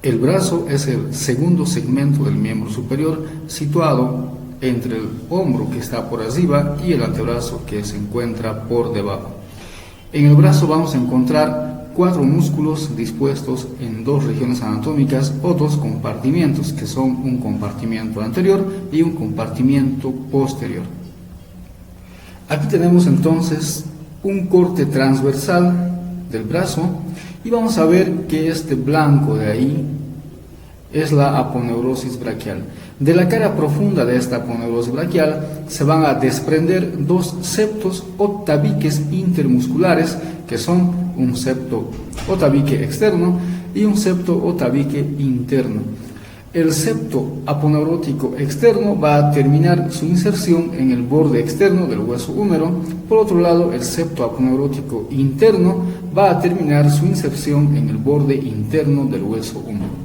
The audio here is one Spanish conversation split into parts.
El brazo es el segundo segmento del miembro superior situado entre el hombro que está por arriba y el antebrazo que se encuentra por debajo. En el brazo vamos a encontrar 4 músculos dispuestos en 2 regiones anatómicas o 2 compartimientos, que son un compartimiento anterior y un compartimiento posterior. Aquí tenemos entonces un corte transversal del brazo y vamos a ver que este blanco de ahí es la aponeurosis braquial. De la cara profunda de esta aponeurosis braquial se van a desprender 2 septos o tabiques intermusculares, que son un septo o tabique externo y un septo o tabique interno. El septo aponeurótico externo va a terminar su inserción en el borde externo del hueso húmero. Por otro lado, el septo aponeurótico interno va a terminar su inserción en el borde interno del hueso húmero.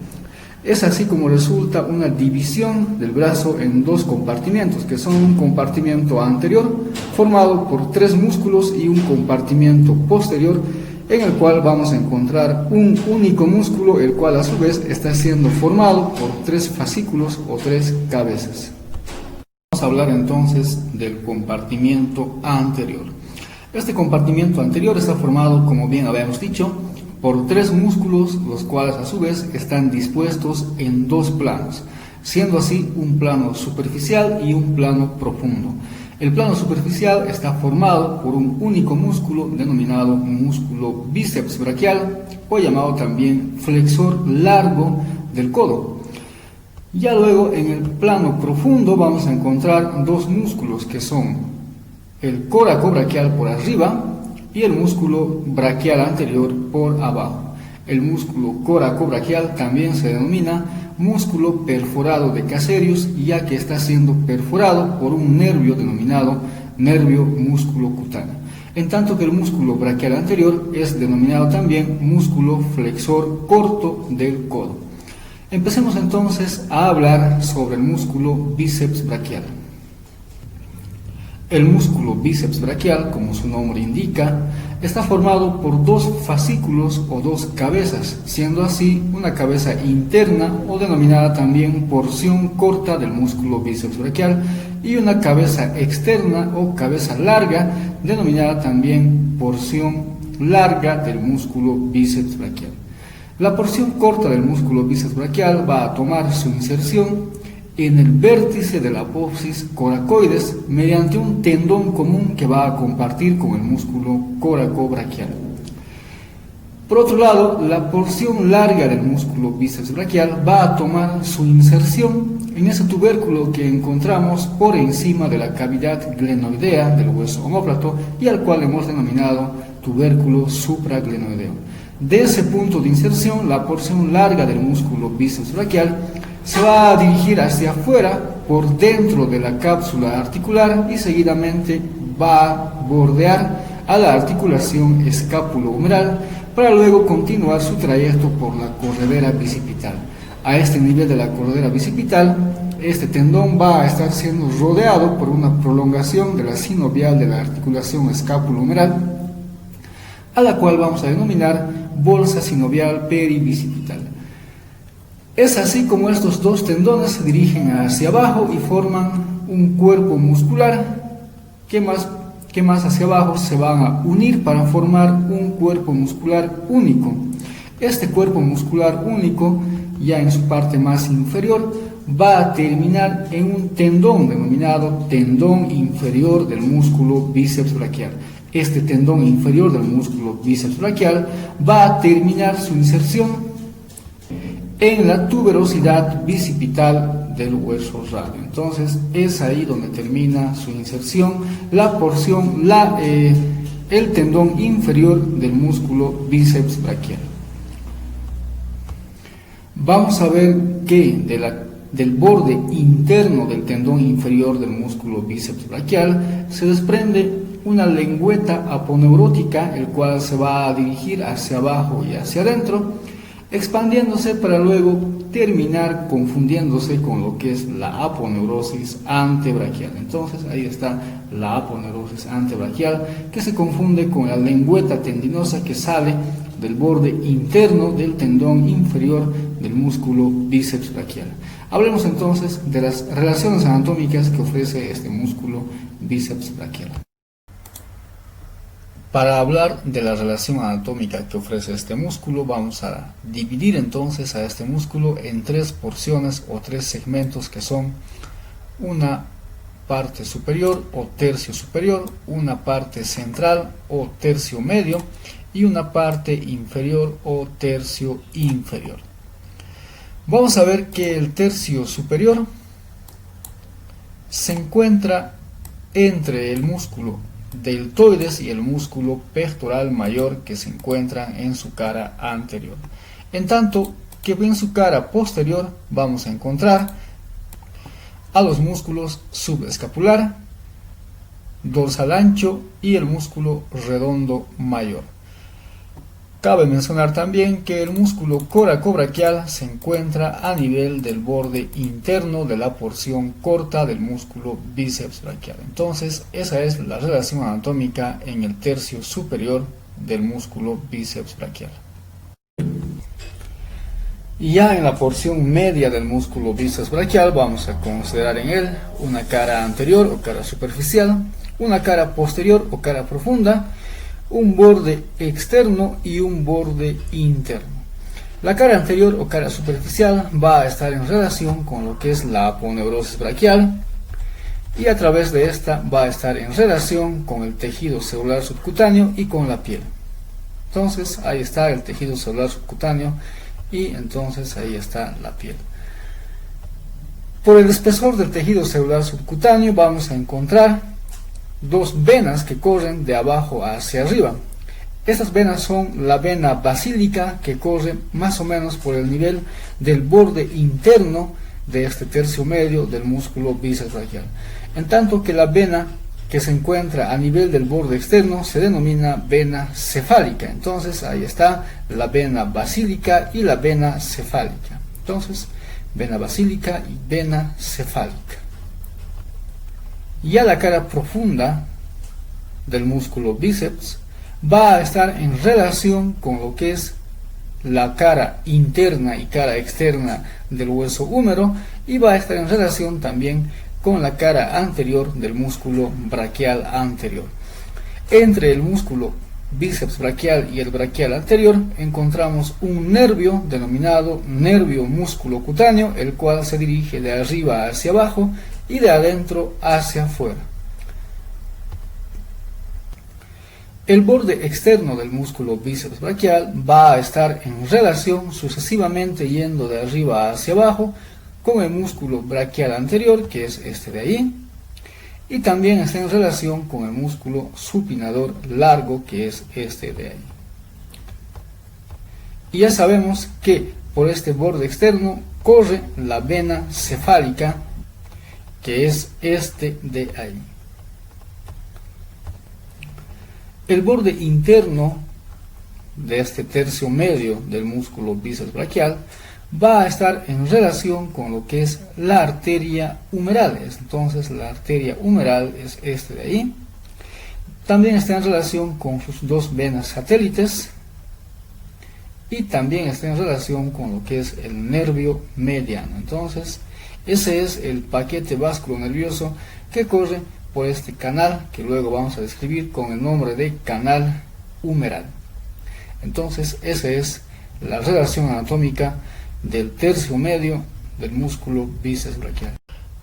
Es así como resulta una división del brazo en 2 compartimientos, que son un compartimiento anterior formado por 3 músculos y un compartimiento posterior en el cual vamos a encontrar un único músculo, el cual a su vez está siendo formado por 3 fascículos o 3 cabezas. Vamos a hablar entonces del compartimiento anterior. Este compartimiento anterior está formado, como bien habíamos dicho, por 3 músculos, los cuales a su vez están dispuestos en 2 planos, siendo así un plano superficial y un plano profundo. El plano superficial está formado por un único músculo denominado músculo bíceps braquial, o llamado también flexor largo del codo. Ya luego en el plano profundo vamos a encontrar 2 músculos, que son el coracobraquial por arriba y el músculo braquial anterior por abajo. El músculo coracobraquial también se denomina músculo perforado de Caserius, ya que está siendo perforado por un nervio denominado nervio músculo cutáneo. En tanto que el músculo braquial anterior es denominado también músculo flexor corto del codo. Empecemos entonces a hablar sobre el músculo bíceps braquial. El músculo bíceps braquial, como su nombre indica, está formado por 2 fascículos o 2 cabezas, siendo así una cabeza interna o denominada también porción corta del músculo bíceps braquial y una cabeza externa o cabeza larga denominada también porción larga del músculo bíceps braquial. La porción corta del músculo bíceps braquial va a tomar su inserción en el vértice de la apófisis coracoides mediante un tendón común que va a compartir con el músculo coracobraquial. Por otro lado, la porción larga del músculo bíceps braquial va a tomar su inserción en ese tubérculo que encontramos por encima de la cavidad glenoidea del hueso omóplato y al cual hemos denominado tubérculo supraglenoideo. De ese punto de inserción, la porción larga del músculo bíceps braquial se va a dirigir hacia afuera por dentro de la cápsula articular y seguidamente va a bordear a la articulación escápulo-humeral para luego continuar su trayecto por la corredera bicipital. A este nivel de la corredera bicipital, este tendón va a estar siendo rodeado por una prolongación de la sinovial de la articulación escápulo-humeral, a la cual vamos a denominar bolsa sinovial peribicipital. Es así como estos 2 tendones se dirigen hacia abajo y forman un cuerpo muscular que más hacia abajo se van a unir para formar un cuerpo muscular único. Este cuerpo muscular único, ya en su parte más inferior, va a terminar en un tendón denominado tendón inferior del músculo bíceps braquial. Este tendón inferior del músculo bíceps braquial va a terminar su inserción en la tuberosidad bicipital del hueso radio. Entonces es ahí donde termina su inserción la porción, el tendón inferior del músculo bíceps braquial. Vamos a ver que del borde interno del tendón inferior del músculo bíceps braquial se desprende una lengüeta aponeurótica, el cual se va a dirigir hacia abajo y hacia adentro, expandiéndose para luego terminar confundiéndose con lo que es la aponeurosis antebraquial. Entonces ahí está la aponeurosis antebraquial, que se confunde con la lengüeta tendinosa que sale del borde interno del tendón inferior del músculo bíceps braquial. Hablemos entonces de las relaciones anatómicas que ofrece este músculo bíceps braquial. Para hablar de la relación anatómica que ofrece este músculo, vamos a dividir entonces a este músculo en tres porciones o tres segmentos, que son una parte superior o tercio superior, una parte central o tercio medio y una parte inferior o tercio inferior. Vamos a ver que el tercio superior se encuentra entre el músculo deltoides y el músculo pectoral mayor, que se encuentran en su cara anterior. En tanto que en su cara posterior vamos a encontrar a los músculos subescapular, dorsal ancho y el músculo redondo mayor. Cabe mencionar también que el músculo coracobraquial se encuentra a nivel del borde interno de la porción corta del músculo bíceps braquial. Entonces, esa es la relación anatómica en el tercio superior del músculo bíceps braquial. Y ya en la porción media del músculo bíceps braquial vamos a considerar en él una cara anterior o cara superficial, una cara posterior o cara profunda, un borde externo y un borde interno. La cara anterior o cara superficial va a estar en relación con lo que es la aponeurosis braquial, y a través de esta va a estar en relación con el tejido celular subcutáneo y con la piel. Entonces ahí está el tejido celular subcutáneo y entonces ahí está la piel. Por el espesor del tejido celular subcutáneo vamos a encontrar dos venas que corren de abajo hacia arriba. Estas venas son la vena basílica, que corre más o menos por el nivel del borde interno de este tercio medio del músculo bíceps braquial, en tanto que la vena que se encuentra a nivel del borde externo se denomina vena cefálica. Entonces ahí está la vena basílica y la vena cefálica. Entonces, vena basílica y vena cefálica. Ya la cara profunda del músculo bíceps va a estar en relación con lo que es la cara interna y cara externa del hueso húmero, y va a estar en relación también con la cara anterior del músculo braquial anterior. Entre el músculo bíceps braquial y el braquial anterior encontramos un nervio denominado nervio músculo cutáneo, el cual se dirige de arriba hacia abajo y de adentro hacia afuera. El borde externo del músculo bíceps braquial va a estar en relación sucesivamente yendo de arriba hacia abajo con el músculo braquial anterior, que es este de ahí, y también está en relación con el músculo supinador largo, que es este de ahí. Y ya sabemos que por este borde externo corre la vena cefálica, que es este de ahí. El borde interno de este tercio medio del músculo bíceps braquial va a estar en relación con lo que es la arteria humeral. Entonces la arteria humeral es este de ahí. También está en relación con sus dos venas satélites, y también está en relación con lo que es el nervio mediano. Entonces ese es el paquete vasculonervioso que corre por este canal, que luego vamos a describir con el nombre de canal humeral. Entonces esa es la relación anatómica del tercio medio del músculo bíceps braquial.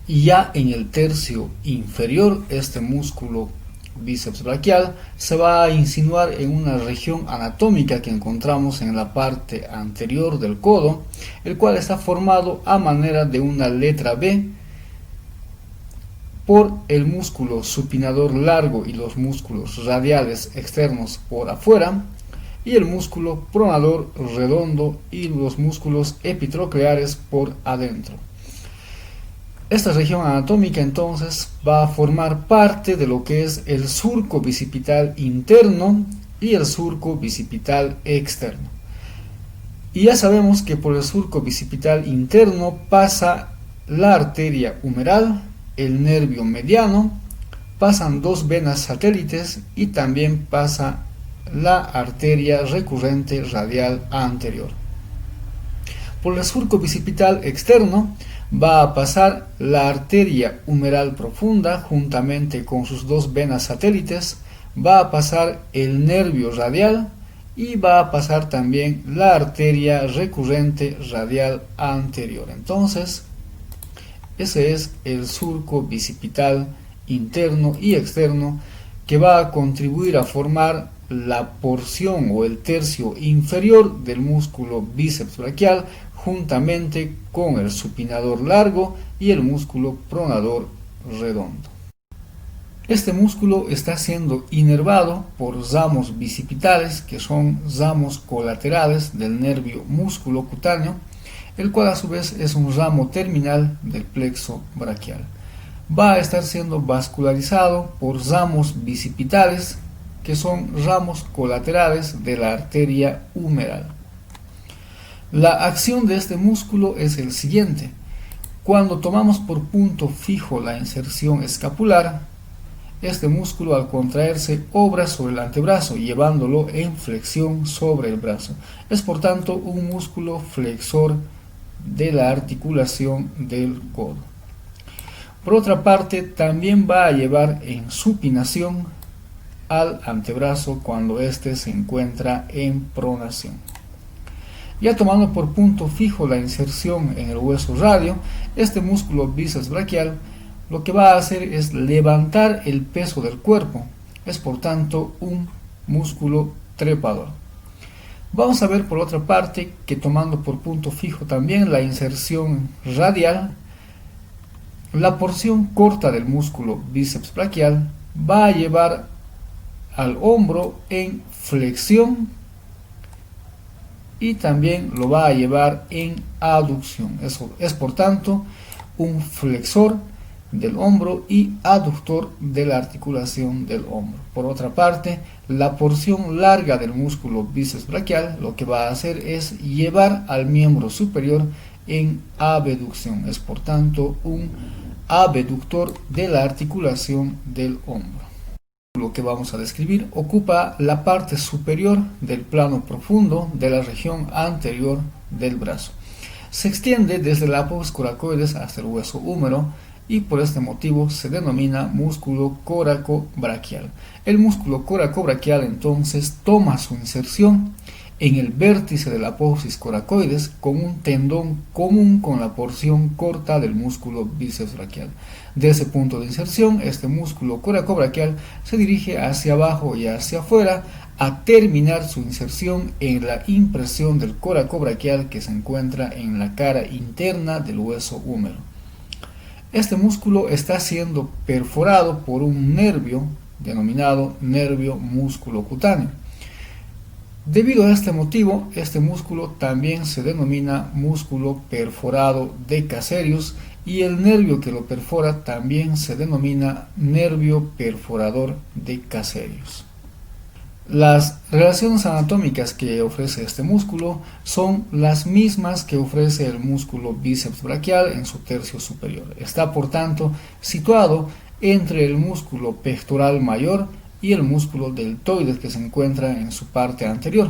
Y ya en el tercio inferior, este músculo bíceps braquial se va a insinuar en una región anatómica que encontramos en la parte anterior del codo, el cual está formado a manera de una letra B por el músculo supinador largo y los músculos radiales externos por afuera, y el músculo pronador redondo y los músculos epitrocleares por adentro. Esta región anatómica entonces va a formar parte de lo que es el surco bicipital interno y el surco bicipital externo. Y ya sabemos que por el surco bicipital interno pasa la arteria humeral, el nervio mediano, pasan dos venas satélites y también pasa la arteria recurrente radial anterior. Por el surco bicipital externo va a pasar la arteria humeral profunda juntamente con sus dos venas satélites, va a pasar el nervio radial y va a pasar también la arteria recurrente radial anterior. Entonces, ese es el surco bicipital interno y externo que va a contribuir a formar la porción o el tercio inferior del músculo bíceps braquial juntamente con el supinador largo y el músculo pronador redondo. Este músculo está siendo inervado por ramos bicipitales, que son ramos colaterales del nervio músculo cutáneo, el cual a su vez es un ramo terminal del plexo braquial. Va a estar siendo vascularizado por ramos bicipitales, que son ramos colaterales de la arteria humeral. La acción de este músculo es el siguiente. Cuando tomamos por punto fijo la inserción escapular, este músculo al contraerse obra sobre el antebrazo, llevándolo en flexión sobre el brazo. Es por tanto un músculo flexor de la articulación del codo. Por otra parte, también va a llevar en supinación al antebrazo cuando éste se encuentra en pronación. Ya tomando por punto fijo la inserción en el hueso radio, este músculo bíceps braquial lo que va a hacer es levantar el peso del cuerpo. Es por tanto un músculo trepador. Vamos a ver por otra parte que tomando por punto fijo también la inserción radial, la porción corta del músculo bíceps braquial va a llevar al hombro en flexión y también lo va a llevar en aducción. Eso es por tanto un flexor del hombro y aductor de la articulación del hombro. Por otra parte, la porción larga del músculo bíceps braquial lo que va a hacer es llevar al miembro superior en abducción. Es por tanto un abductor de la articulación del hombro. Lo que vamos a describir ocupa la parte superior del plano profundo de la región anterior del brazo. Se extiende desde el apófisis coracoides hasta el hueso húmero y por este motivo se denomina músculo coracobraquial. El músculo coracobraquial entonces toma su inserción en el vértice del apófisis coracoides con un tendón común con la porción corta del músculo bíceps braquial. De ese punto de inserción, este músculo coracobraquial se dirige hacia abajo y hacia afuera a terminar su inserción en la impresión del coracobraquial que se encuentra en la cara interna del hueso húmero. Este músculo está siendo perforado por un nervio denominado nervio músculo cutáneo. Debido a este motivo, este músculo también se denomina músculo perforado de Casserius y el nervio que lo perfora también se denomina nervio perforador de Casserius. Las relaciones anatómicas que ofrece este músculo son las mismas que ofrece el músculo bíceps braquial en su tercio superior. Está por tanto situado entre el músculo pectoral mayor y el músculo deltoides que se encuentra en su parte anterior.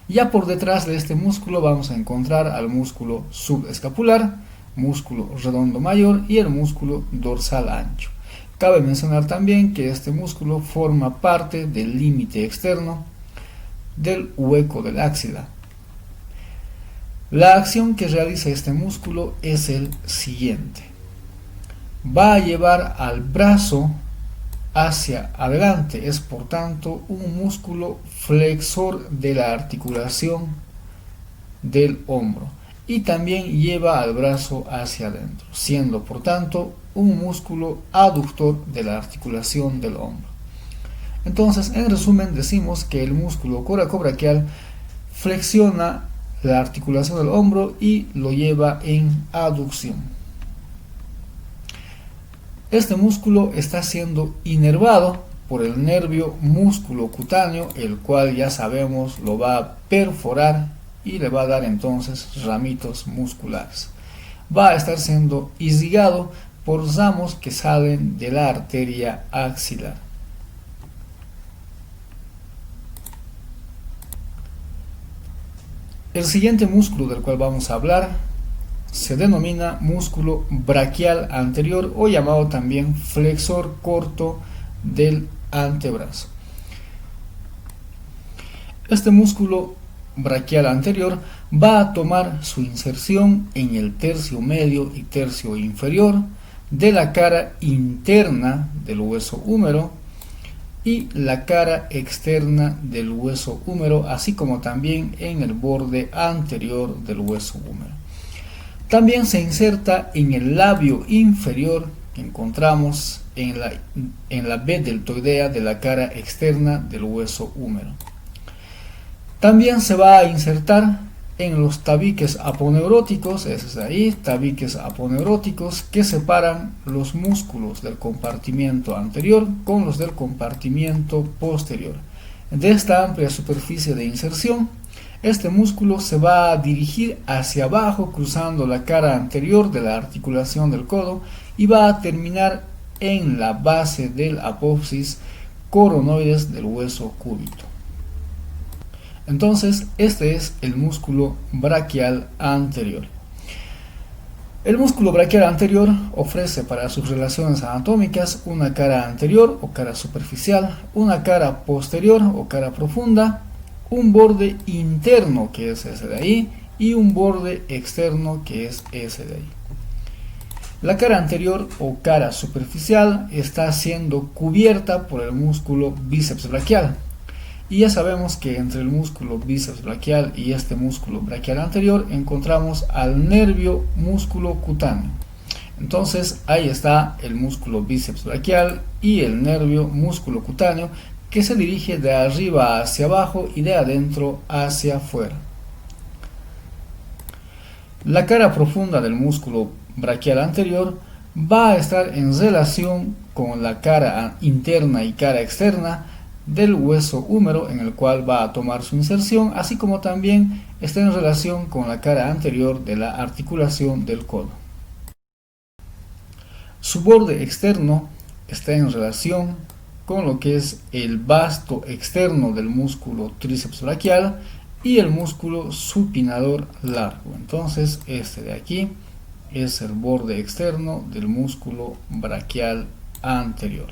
Ya por detrás de este músculo vamos a encontrar al músculo subescapular, músculo redondo mayor y el músculo dorsal ancho. Cabe mencionar también que este músculo forma parte del límite externo del hueco del axila. La acción que realiza este músculo es el siguiente. Va a llevar al brazo hacia adelante, es por tanto un músculo flexor de la articulación del hombro y también lleva al brazo hacia adentro, siendo por tanto un músculo aductor de la articulación del hombro. Entonces, en resumen, decimos que el músculo coracobraquial flexiona la articulación del hombro y lo lleva en aducción. Este músculo está siendo inervado por el nervio músculo cutáneo, el cual ya sabemos lo va a perforar y le va a dar entonces ramitos musculares. Va a estar siendo irrigado por ramos que salen de la arteria axilar. El siguiente músculo del cual vamos a hablar se denomina músculo braquial anterior o llamado también flexor corto del antebrazo. Este músculo braquial anterior va a tomar su inserción en el tercio medio y tercio inferior de la cara interna del hueso húmero y la cara externa del hueso húmero, así como también en el borde anterior del hueso húmero. También se inserta en el labio inferior que encontramos en la B deltoidea de la cara externa del hueso húmero. También se va a insertar en los tabiques aponeuróticos, es ahí, tabiques aponeuróticos que separan los músculos del compartimiento anterior con los del compartimiento posterior. De esta amplia superficie de inserción, este músculo se va a dirigir hacia abajo cruzando la cara anterior de la articulación del codo y va a terminar en la base del apófisis coronoides del hueso cúbito. Entonces, este es el músculo braquial anterior. El músculo braquial anterior ofrece para sus relaciones anatómicas una cara anterior o cara superficial, una cara posterior o cara profunda, un borde interno que es ese de ahí y un borde externo que es ese de ahí. La cara anterior o cara superficial está siendo cubierta por el músculo bíceps braquial. Y ya sabemos que entre el músculo bíceps braquial y este músculo braquial anterior encontramos al nervio músculo cutáneo. Entonces ahí está el músculo bíceps braquial y el nervio músculo cutáneo que se dirige de arriba hacia abajo y de adentro hacia afuera. La cara profunda del músculo braquial anterior va a estar en relación con la cara interna y cara externa del hueso húmero en el cual va a tomar su inserción, así como también está en relación con la cara anterior de la articulación del codo. Su borde externo está en relación con lo que es el vasto externo del músculo tríceps braquial y el músculo supinador largo. Entonces este de aquí es el borde externo del músculo braquial anterior.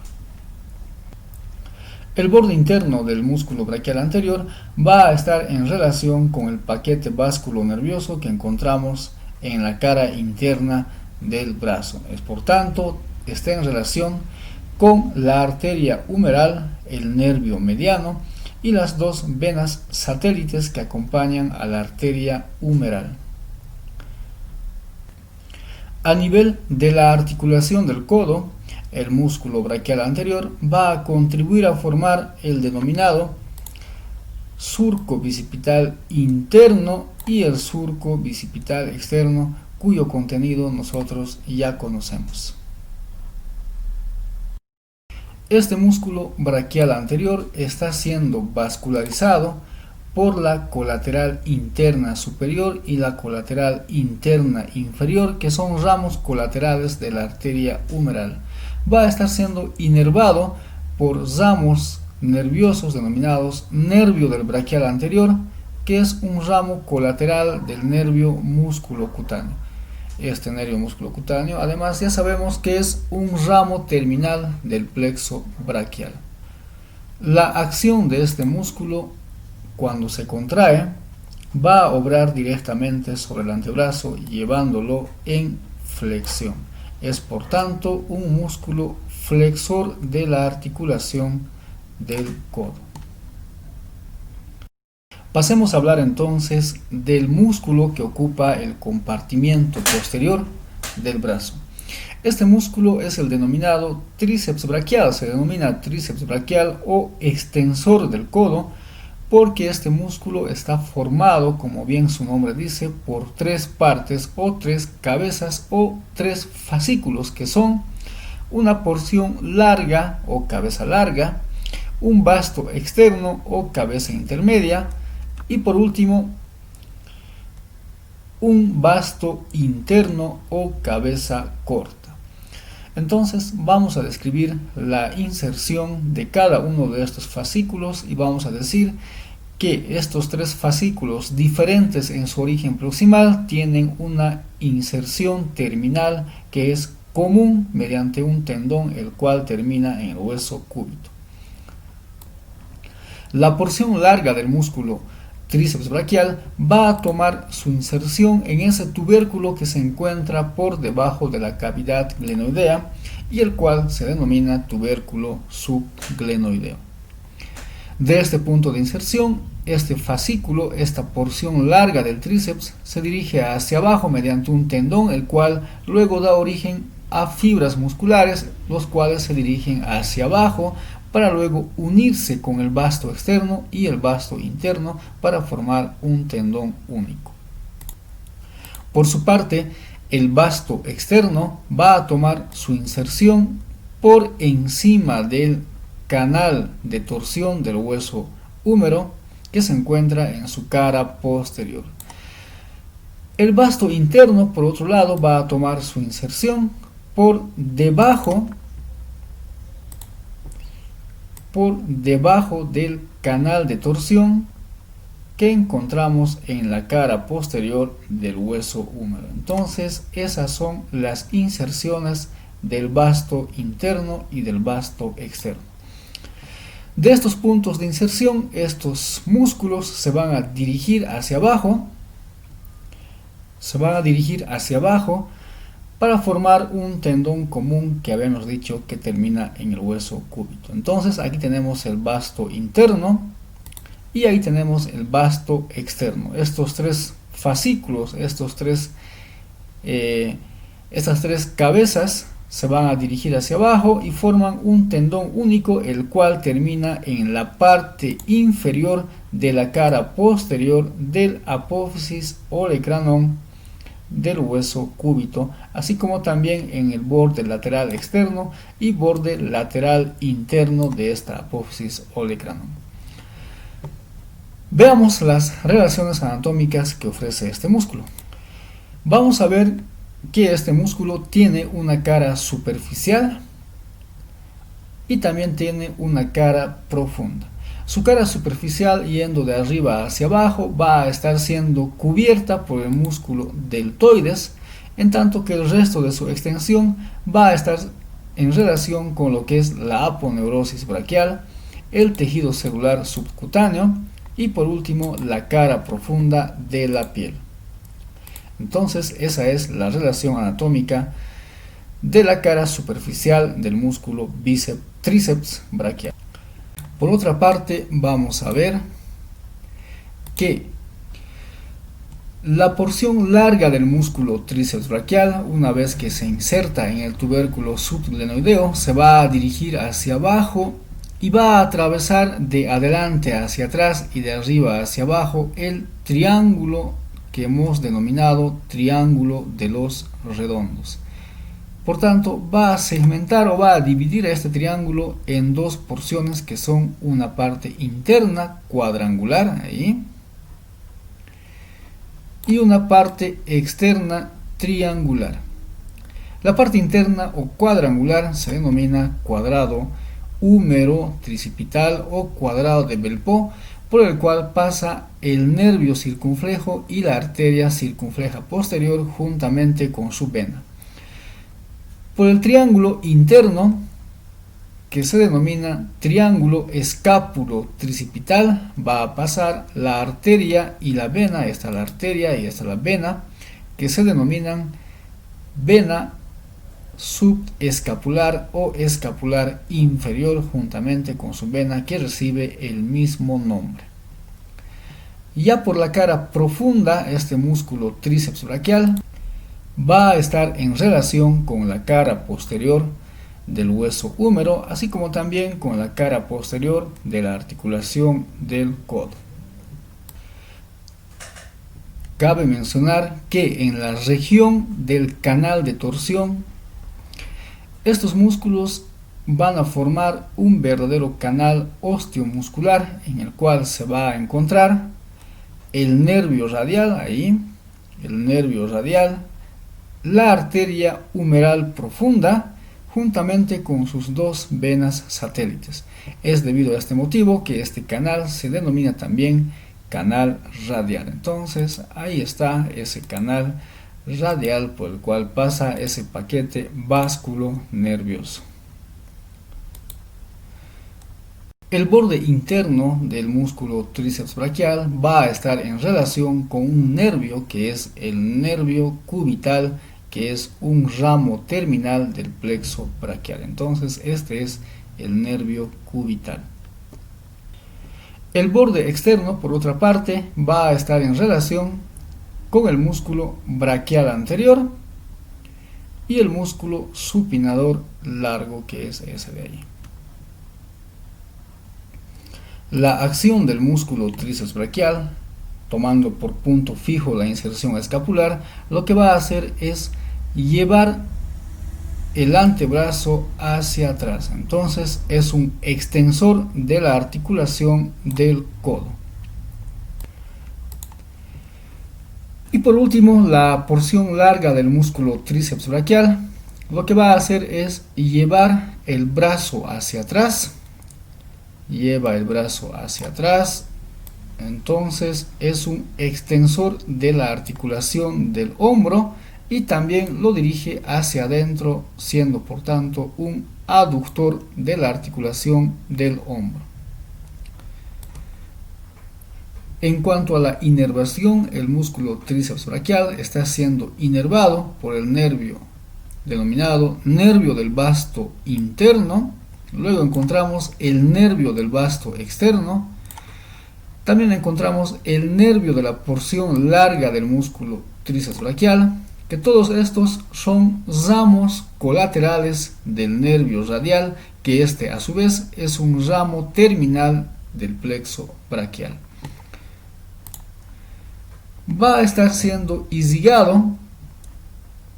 El borde interno del músculo braquial anterior va a estar en relación con el paquete vasculonervioso que encontramos en la cara interna del brazo. Por tanto, está en relación con la arteria humeral, el nervio mediano y las dos venas satélites que acompañan a la arteria humeral. A nivel de la articulación del codo, el músculo braquial anterior va a contribuir a formar el denominado surco bicipital interno y el surco bicipital externo, cuyo contenido nosotros ya conocemos. Este músculo braquial anterior está siendo vascularizado por la colateral interna superior y la colateral interna inferior, que son ramos colaterales de la arteria humeral. Va a estar siendo inervado por ramos nerviosos denominados nervio del braquial anterior, que es un ramo colateral del nervio musculocutáneo. Este nervio musculocutáneo, además, ya sabemos que es un ramo terminal del plexo braquial. La acción de este músculo, cuando se contrae, va a obrar directamente sobre el antebrazo, llevándolo en flexión. Es por tanto un músculo flexor de la articulación del codo. Pasemos a hablar entonces del músculo que ocupa el compartimiento posterior del brazo. Este músculo es el denominado tríceps braquial. Se denomina tríceps braquial o extensor del codo porque este músculo está formado, como bien su nombre dice, por tres partes o tres cabezas o tres fascículos, que son una porción larga o cabeza larga, un vasto externo o cabeza intermedia y por último un vasto interno o cabeza corta. Entonces vamos a describir la inserción de cada uno de estos fascículos y vamos a decir que estos tres fascículos diferentes en su origen proximal tienen una inserción terminal que es común mediante un tendón el cual termina en el hueso cúbito. La porción larga del músculo tríceps braquial va a tomar su inserción en ese tubérculo que se encuentra por debajo de la cavidad glenoidea y el cual se denomina tubérculo subglenoideo. De este punto de inserción, este fascículo, esta porción larga del tríceps, se dirige hacia abajo mediante un tendón, el cual luego da origen a fibras musculares, los cuales se dirigen hacia abajo para luego unirse con el vasto externo y el vasto interno para formar un tendón único. Por su parte, el vasto externo va a tomar su inserción por encima del canal de torsión del hueso húmero que se encuentra en su cara posterior. El vasto interno, por otro lado, va a tomar su inserción por debajo del canal de torsión que encontramos en la cara posterior del hueso húmero. Entonces, esas son las inserciones del vasto interno y del vasto externo. De estos puntos de inserción, estos músculos se van a dirigir hacia abajo, para formar un tendón común que habíamos dicho que termina en el hueso cúbito. Entonces aquí tenemos el vasto interno y ahí tenemos el vasto externo. Estos tres fascículos, estas tres cabezas se van a dirigir hacia abajo y forman un tendón único, el cual termina en la parte inferior de la cara posterior del apófisis olecranon del hueso cúbito, así como también en el borde lateral externo y borde lateral interno de esta apófisis olecranon. Veamos las relaciones anatómicas que ofrece este músculo. Vamos a ver que este músculo tiene una cara superficial y también tiene una cara profunda. Su cara superficial, yendo de arriba hacia abajo, va a estar siendo cubierta por el músculo deltoides, en tanto que el resto de su extensión va a estar en relación con lo que es la aponeurosis braquial, el tejido celular subcutáneo y por último la cara profunda de la piel. Entonces, esa es la relación anatómica de la cara superficial del músculo tríceps braquial. Por otra parte, vamos a ver que la porción larga del músculo tríceps braquial, una vez que se inserta en el tubérculo subglenoideo, se va a dirigir hacia abajo y va a atravesar de adelante hacia atrás y de arriba hacia abajo el triángulo que hemos denominado triángulo de los redondos. Por tanto, va a segmentar o va a dividir a este triángulo en dos porciones que son una parte interna cuadrangular ahí, y una parte externa triangular. La parte interna o cuadrangular se denomina cuadrado húmero tricipital o cuadrado de Belpo, por el cual pasa el nervio circunflejo y la arteria circunfleja posterior juntamente con su vena. Por el triángulo interno, que se denomina triángulo escápulo tricipital, va a pasar la arteria y la vena, esta la arteria y esta la vena, que se denominan vena subescapular o escapular inferior juntamente con su vena que recibe el mismo nombre. Ya por la cara profunda, este músculo tríceps braquial va a estar en relación con la cara posterior del hueso húmero, así como también con la cara posterior de la articulación del codo. Cabe mencionar que en la región del canal de torsión, estos músculos van a formar un verdadero canal osteomuscular en el cual se va a encontrar el nervio radial, ahí, el nervio radial, la arteria humeral profunda, juntamente con sus dos venas satélites. Es debido a este motivo que este canal se denomina también canal radial. Entonces ahí está ese canal radial por el cual pasa ese paquete vásculo nervioso. El borde interno del músculo tríceps braquial va a estar en relación con un nervio que es el nervio cubital, que es un ramo terminal del plexo braquial. Entonces este es el nervio cubital. El borde externo, por otra parte, va a estar en relación con el músculo braquial anterior y el músculo supinador largo, que es ese de ahí. La acción del músculo tríceps braquial, tomando por punto fijo la inserción escapular, lo que va a hacer es llevar el antebrazo hacia atrás. Entonces es un extensor de la articulación del codo. Y por último, la porción larga del músculo tríceps braquial, lo que va a hacer es llevar el brazo hacia atrás. Lleva el brazo hacia atrás. Entonces es un extensor de la articulación del hombro y también lo dirige hacia adentro, siendo por tanto un aductor de la articulación del hombro. En cuanto a la inervación, el músculo tríceps braquial está siendo inervado por el nervio denominado nervio del vasto interno. Luego encontramos el nervio del vasto externo. También encontramos el nervio de la porción larga del músculo tríceps braquial, que todos estos son ramos colaterales del nervio radial, que este a su vez es un ramo terminal del plexo braquial. Va a estar siendo irrigado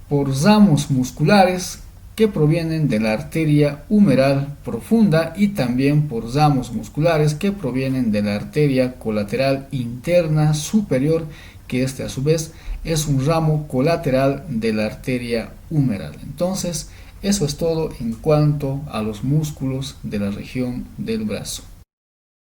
por ramos musculares que provienen de la arteria humeral profunda y también por ramos musculares que provienen de la arteria colateral interna superior, que este a su vez es un ramo colateral de la arteria humeral. Entonces, eso es todo en cuanto a los músculos de la región del brazo.